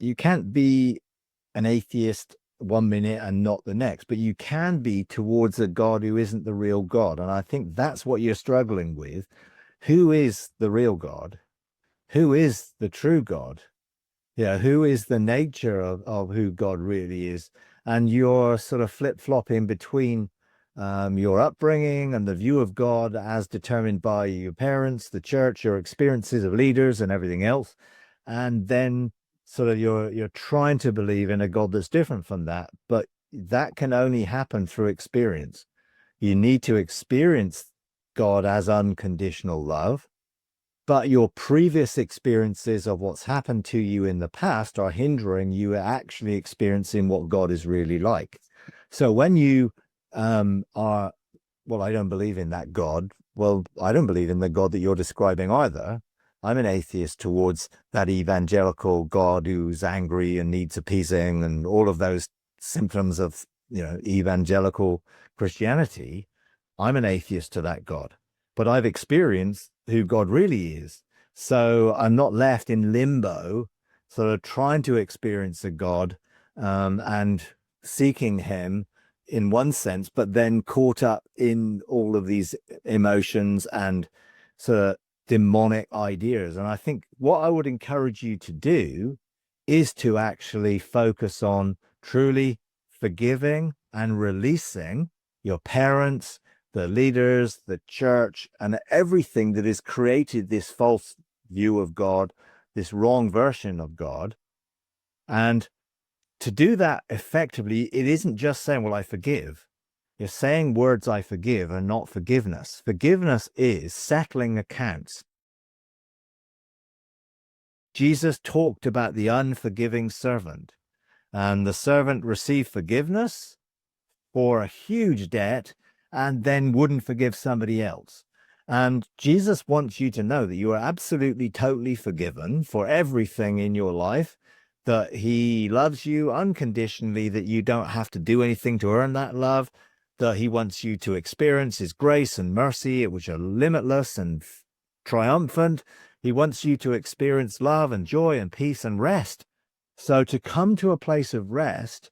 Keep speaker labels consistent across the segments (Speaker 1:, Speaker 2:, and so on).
Speaker 1: you can't be an atheist one minute and not the next, but you can be towards a God who isn't the real God. And I think that's what you're struggling with. Who is the real God? Who is the true God? Yeah, who is the nature of who God really is? And you're sort of flip-flopping between your upbringing and the view of God as determined by your parents, the church, your experiences of leaders and everything else. And then sort of you're trying to believe in a God that's different from that. But that can only happen through experience. You need to experience God as unconditional love. But your previous experiences of what's happened to you in the past are hindering you actually experiencing what God is really like. So when you are, well, I don't believe in that God. Well, I don't believe in the God that you're describing either. I'm an atheist towards that evangelical God who's angry and needs appeasing and all of those symptoms of, evangelical Christianity. I'm an atheist to that God. But I've experienced who God really is. So I'm not left in limbo, sort of trying to experience a God and seeking him in one sense, but then caught up in all of these emotions and sort of demonic ideas. And I think what I would encourage you to do is to actually focus on truly forgiving and releasing your parents, the leaders, the church, and everything that has created this false view of God, this wrong version of God. And to do that effectively, it isn't just saying, well, I forgive. You're saying words, I forgive, and not forgiveness. Forgiveness is settling accounts. Jesus talked about the unforgiving servant, and the servant received forgiveness for a huge debt and then wouldn't forgive somebody else. And Jesus wants you to know that you are absolutely, totally forgiven for everything in your life, that he loves you unconditionally, that you don't have to do anything to earn that love, that he wants you to experience his grace and mercy, which are limitless and triumphant. He wants you to experience love and joy and peace and rest. So to come to a place of rest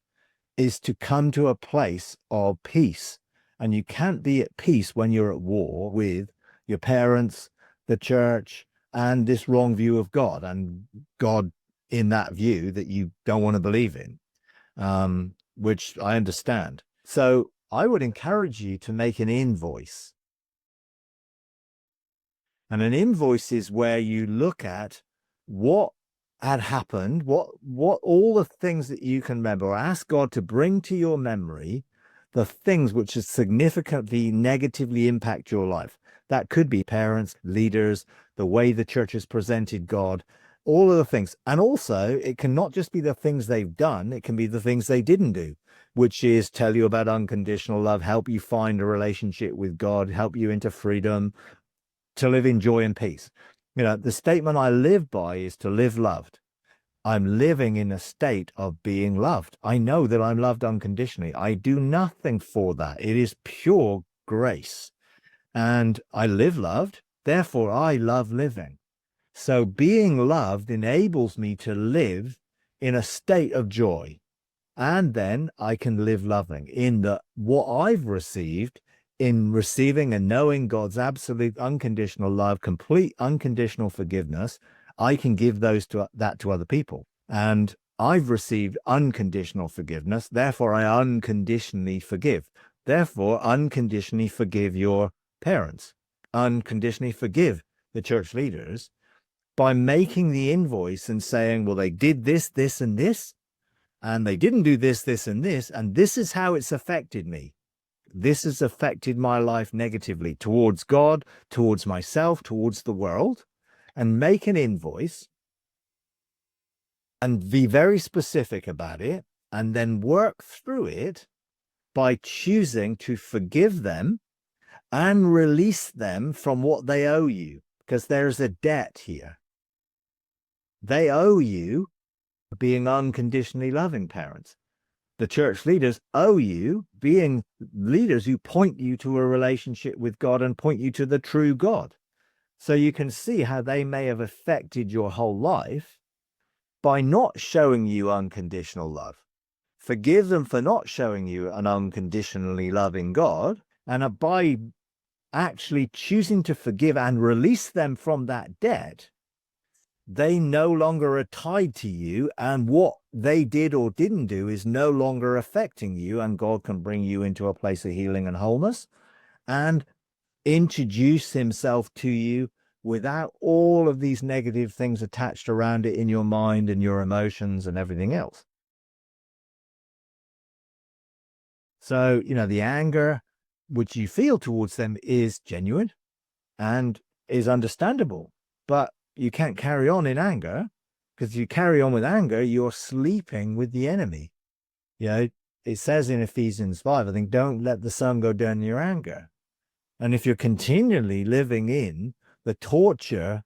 Speaker 1: is to come to a place of peace. And you can't be at peace when you're at war with your parents, the church, and this wrong view of God, and God in that view that you don't want to believe in, which I understand. So I would encourage you to make an invoice. And an invoice is where you look at what had happened, what all the things that you can remember. Ask God to bring to your memory the things which have significantly negatively impact your life. That could be parents, leaders, the way the church has presented God, all of the things. And also, it can not just be the things they've done, it can be the things they didn't do, which is tell you about unconditional love, help you find a relationship with God, help you into freedom, to live in joy and peace. The statement I live by is to live loved. I'm living in a state of being loved. I know that I'm loved unconditionally. I do nothing for that. It is pure grace. And I live loved, therefore I love living. So being loved enables me to live in a state of joy. And then I can live loving in what I've received, in receiving and knowing God's absolute unconditional love, complete unconditional forgiveness. I can give that to other people. And I've received unconditional forgiveness, therefore I unconditionally forgive. Therefore, unconditionally forgive your parents, unconditionally forgive the church leaders by making the invoice and saying, well, they did this, this, and this, and they didn't do this, this, and this is how it's affected me. This has affected my life negatively towards God, towards myself, towards the world. And make an invoice and be very specific about it, and then work through it by choosing to forgive them and release them from what they owe you, because there's a debt here. They owe you being unconditionally loving parents. The church leaders owe you being leaders who point you to a relationship with God and point you to the true God. So you can see how they may have affected your whole life. by not showing you unconditional love. Forgive them for not showing you an unconditionally loving God. And by actually choosing to forgive and release them from that debt, they no longer are tied to you, and what they did or didn't do is no longer affecting you, and God can bring you into a place of healing and wholeness and introduce himself to you without all of these negative things attached around it in your mind and your emotions and everything else. So, the anger which you feel towards them is genuine and is understandable, but you can't carry on in anger, because if you carry on with anger, you're sleeping with the enemy. It says in Ephesians 5, I think, don't let the sun go down in your anger. And if you're continually living in the torture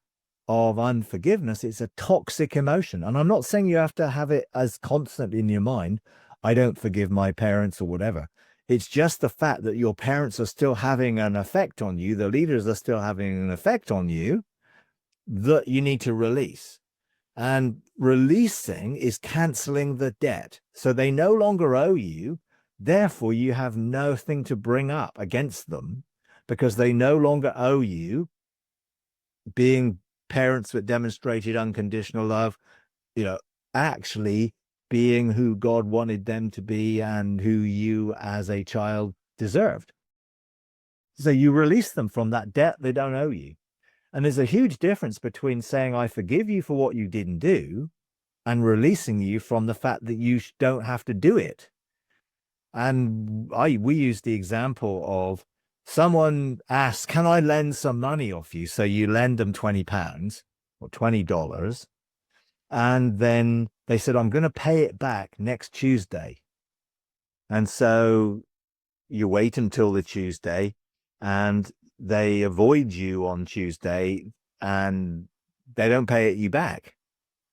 Speaker 1: of unforgiveness, it's a toxic emotion. And I'm not saying you have to have it as constant in your mind. I don't forgive my parents or whatever. It's just the fact that your parents are still having an effect on you. The leaders are still having an effect on you that you need to release. And releasing is canceling the debt. So they no longer owe you. Therefore, you have nothing to bring up against them, because they no longer owe you. Being parents that demonstrated unconditional love, actually being who God wanted them to be and who you as a child deserved. So you release them from that debt they don't owe you. And there's a huge difference between saying, I forgive you for what you didn't do, and releasing you from the fact that you don't have to do it. And we use the example of someone asks, can I lend some money off you? So you lend them £20 or $20. And then they said, I'm going to pay it back next Tuesday. And so you wait until the Tuesday, and they avoid you on Tuesday, and they don't pay it you back.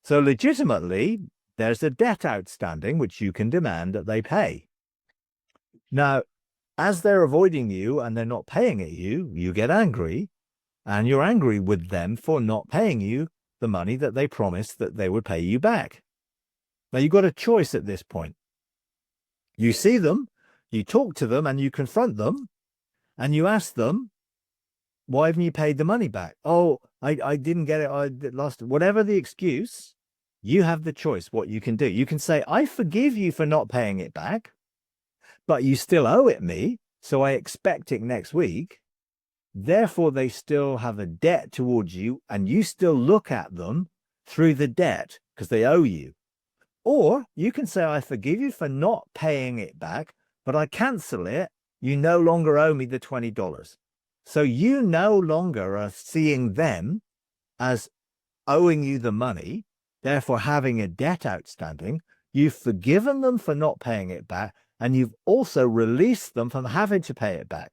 Speaker 1: So legitimately, there's a debt outstanding, which you can demand that they pay. Now, as they're avoiding you and they're not paying it you get angry, and you're angry with them for not paying you the money that they promised that they would pay you back. Now, you've got a choice at this point. You see them, you talk to them, and you confront them, and you ask them, why haven't you paid the money back? Oh, I didn't get it. I lost it. Whatever the excuse, you have the choice what you can do. You can say, I forgive you for not paying it back, but you still owe it me, so I expect it next week. Therefore, they still have a debt towards you, and you still look at them through the debt because they owe you. Or you can say, I forgive you for not paying it back, but I cancel it. You no longer owe me the $20. So you no longer are seeing them as owing you the money, therefore having a debt outstanding. You've forgiven them for not paying it back, and you've also released them from having to pay it back.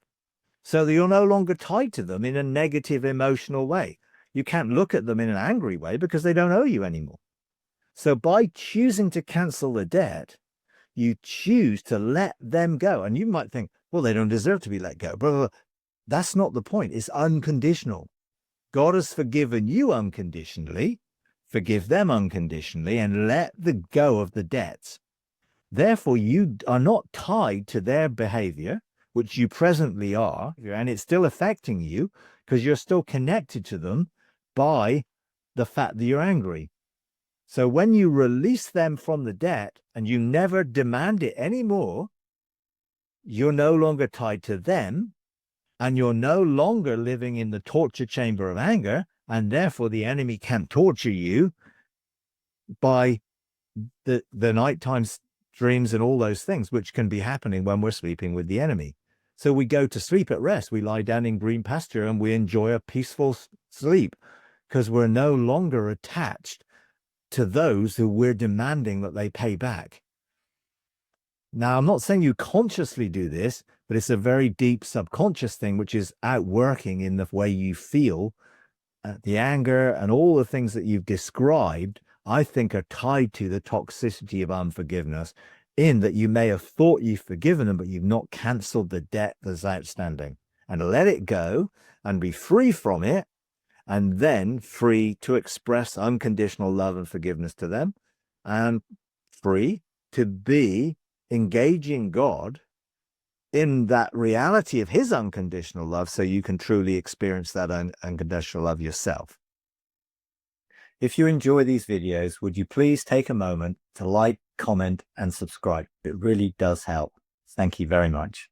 Speaker 1: So that you're no longer tied to them in a negative emotional way. You can't look at them in an angry way because they don't owe you anymore. So by choosing to cancel the debt, you choose to let them go. And you might think, well, they don't deserve to be let go. Blah, blah, blah. That's not the point. It's unconditional. God has forgiven you unconditionally. Forgive them unconditionally and let the go of the debts. Therefore, you are not tied to their behavior, which you presently are, and it's still affecting you because you're still connected to them by the fact that you're angry. So when you release them from the debt and you never demand it anymore, you're no longer tied to them, and you're no longer living in the torture chamber of anger, and therefore the enemy can't torture you by the nighttime dreams and all those things, which can be happening when we're sleeping with the enemy. So we go to sleep at rest. We lie down in green pasture and we enjoy a peaceful sleep because we're no longer attached to those who we're demanding that they pay back. Now, I'm not saying you consciously do this, but it's a very deep subconscious thing, which is outworking in the way you feel. The anger and all the things that you've described, I think, are tied to the toxicity of unforgiveness, in that you may have thought you've forgiven them, but you've not cancelled the debt that's outstanding. And let it go and be free from it, and then free to express unconditional love and forgiveness to them, and free to be engaging God in that reality of his unconditional love, so you can truly experience that unconditional love yourself. If you enjoy these videos, would you please take a moment to like, comment, and subscribe? It really does help. Thank you very much.